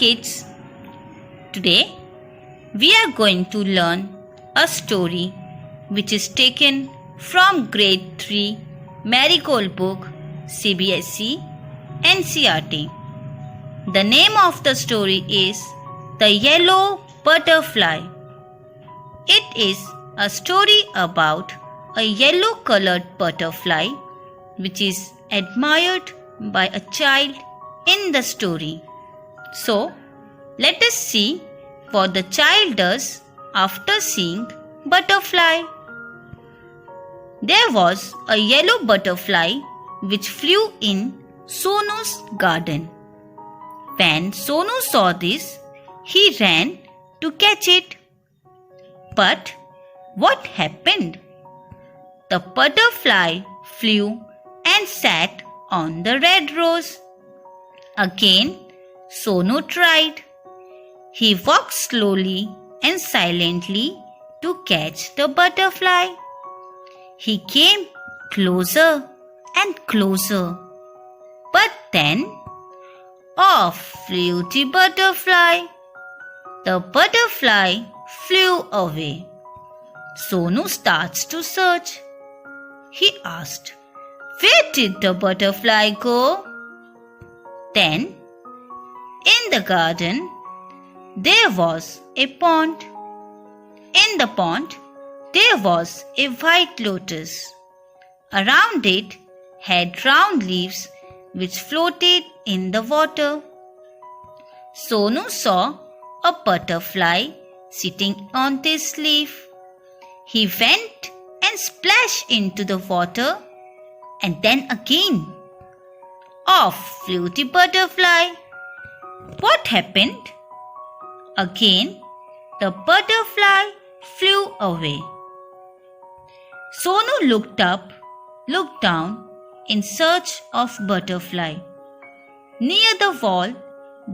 kids. Today we are going to learn a story which is taken from grade 3 Marigold book CBSE NCERT. The name of the story is The Yellow Butterfly. It is a story about a yellow colored butterfly which is admired by a child in the story. So, let us see what the child does after seeing butterfly. There was a yellow butterfly which flew in Sonu's garden. When Sonu saw this, he ran to catch it. But what happened? The butterfly flew and sat on the red rose. Again, Sonu tried. He walked slowly and silently to catch the butterfly. He came closer and closer. But then, off flew the butterfly. The butterfly flew away. Sonu starts to search. He asked, "Where did the butterfly go?" Then, in the garden, there was a pond. In the pond, there was a white lotus. Around it had round leaves which floated in the water. Sonu saw a butterfly sitting on this leaf. He went and splashed into the water, and then again. Off flew the butterfly. What happened? Again, the butterfly flew away. Sonu looked up, looked down in search of butterfly. Near the wall,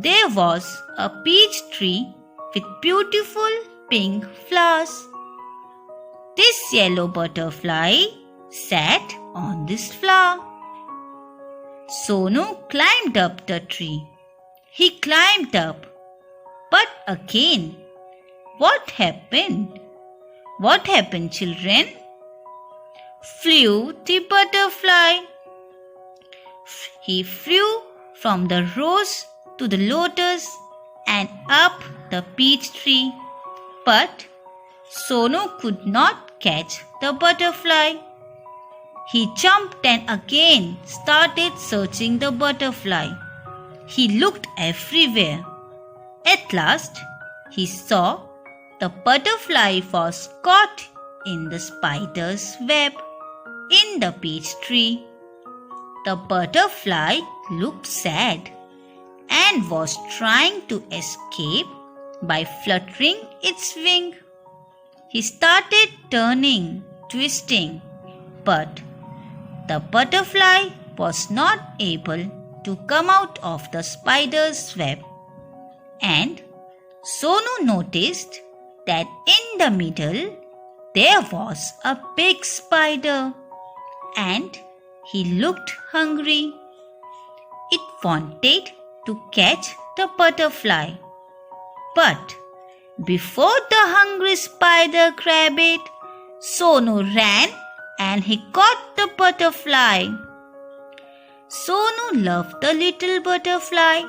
there was a peach tree with beautiful pink flowers. This yellow butterfly sat on this flower. Sonu climbed up the tree. He climbed up. But again, what happened? What happened, children? Flew the butterfly. He flew from the rose to the lotus and up the peach tree. But Sonu could not catch the butterfly. He jumped and again started searching the butterfly. He looked everywhere. At last, he saw the butterfly was caught in the spider's web in the peach tree. The butterfly looked sad and was trying to escape by fluttering its wing. He started turning, twisting, but the butterfly was not able to come out of the spider's web. And Sonu noticed that in the middle there was a big spider, and he looked hungry. It wanted to catch the butterfly. But before the hungry spider grabbed it, Sonu ran and he caught the butterfly. Sonu loved the little butterfly.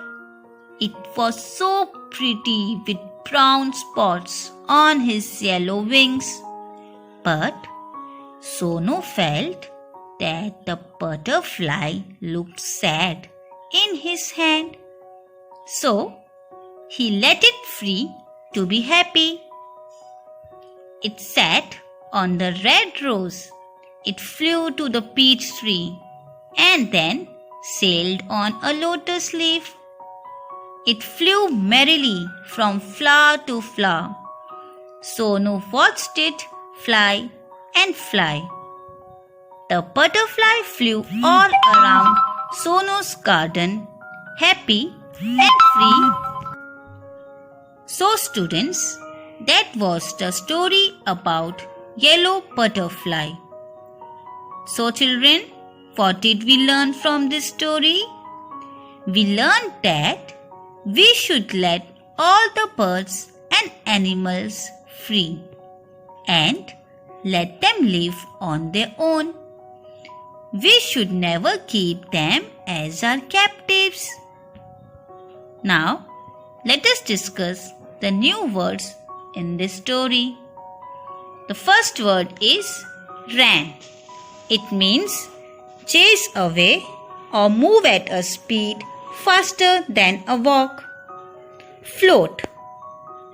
It was so pretty with brown spots on his yellow wings. But Sonu felt that the butterfly looked sad in his hand. So he let it free to be happy. It sat on the red rose. It flew to the peach tree and then sailed on a lotus leaf. It flew merrily from flower to flower. Sonu watched it fly and fly. The butterfly flew all around Sonu's garden, happy and free. So students, that was the story about yellow butterfly. So children, what did we learn from this story? We learned that we should let all the birds and animals free and let them live on their own. We should never keep them as our captives. Now, let us discuss the new words in this story. The first word is ran. It means chase away or move at a speed faster than a walk. Float.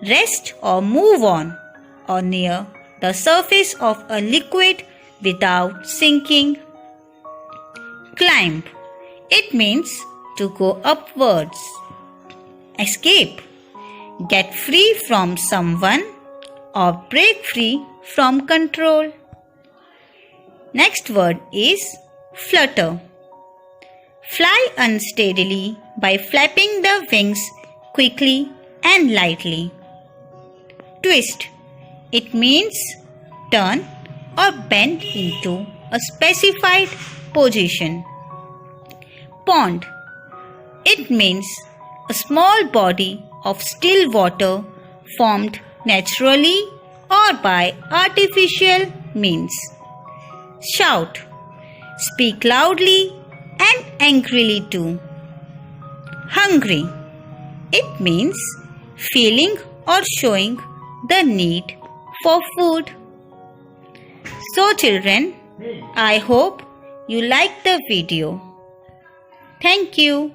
Rest or move on or near the surface of a liquid without sinking. Climb. It means to go upwards. Escape. Get free from someone or break free from control. Next word is flutter. Fly unsteadily by flapping the wings quickly and lightly. Twist. It means turn or bend into a specified position. Pond. It means a small body of still water formed naturally or by artificial means. Shout. Speak loudly and angrily too. Hungry. It means feeling or showing the need for food. So children, I hope you like the video. Thank you.